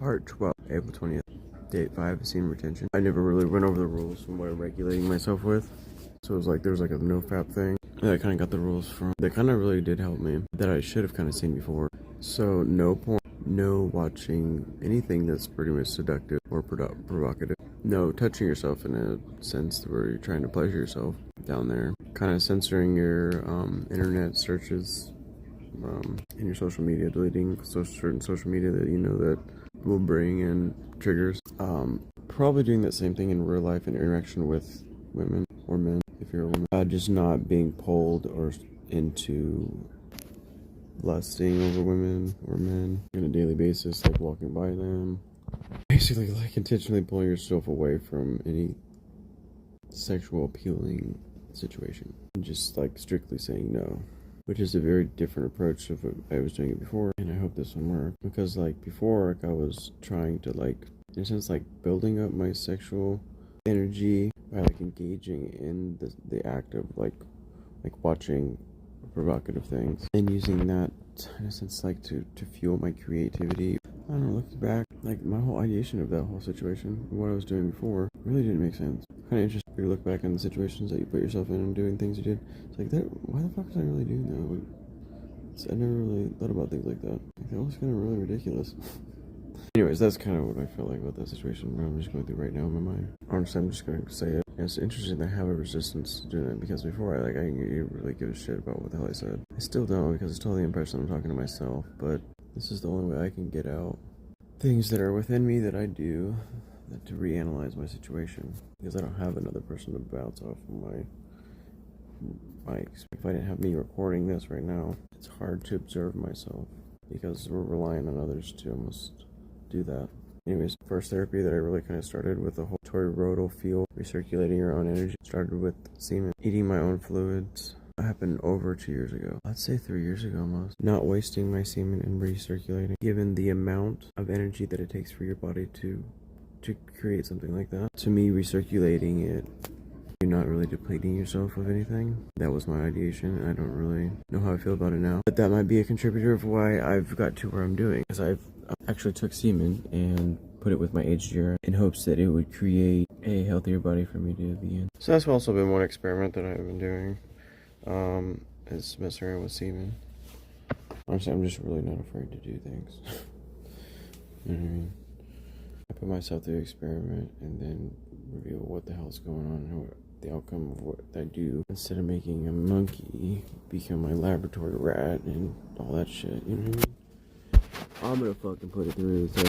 Part 12, April 20th. Date 5, semen retention. I never really went over the rules from what I'm regulating myself with. So it was like, there was like a no-fap thing that I kind of got the rules from. That kind of really did help me. That I should have kind of seen before. So no porn, no watching anything that's pretty much seductive or provocative. No touching yourself in a sense where you're trying to pleasure yourself down there. Kind of censoring your internet searches in your social media, deleting certain social media that you know that will bring in triggers. Probably doing that same thing in real life in interaction with women or men if you're a woman. Just not being pulled or into lusting over women or men on a daily basis, like walking by them. Basically, like intentionally pulling yourself away from any sexual appealing situation. And just like strictly saying no. Which is a very different approach of what I was doing it before. And I hope this one works. Because like before, like I was trying to like, in a sense, like building up my sexual energy by like engaging in the act of like watching provocative things. And using that, in a sense, like to fuel my creativity. I don't know, looking back, like my whole ideation of that whole situation, what I was doing before, really didn't make sense. Kind of interesting to look back on the situations that you put yourself in and doing things you did. It's like, that, why the fuck was I really doing that? I never really thought about things like that. Like, that was kind of really ridiculous. Anyways, that's kind of what I feel like about that situation. I'm just going through right now in my mind. Honestly, I'm just going to say it. It's interesting that I have a resistance to doing it because before I didn't really give a shit about what the hell I said. I still don't because it's totally the impression I'm talking to myself, but this is the only way I can get out things that are within me that I do to reanalyze my situation because I don't have another person to bounce off of my if I didn't have me recording this right now, it's hard to observe myself because we're relying on others to almost do that. Anyways, first therapy that I really kind of started with the whole toroidal field, recirculating your own energy, started with semen, eating my own fluids. That happened over 2 years ago. Let's say 3 years ago almost. Not wasting my semen and recirculating, given the amount of energy that it takes for your body to create something like that. To me, recirculating it, you're not really depleting yourself of anything. That was my ideation. I don't really know how I feel about it now. But that might be a contributor of why I've got to where I'm doing. Because I've actually took semen and put it with my HGR in hopes that it would create a healthier body for me to be in. So that's also been one experiment that I've been doing. Is messing around with semen. Honestly, I'm just really not afraid to do things. You know what I mean? I put myself through the experiment and then reveal what the hell's going on and what the outcome of what I do. Instead of making a monkey become my laboratory rat and all that shit, you know what I mean? I'm gonna fucking put it through. So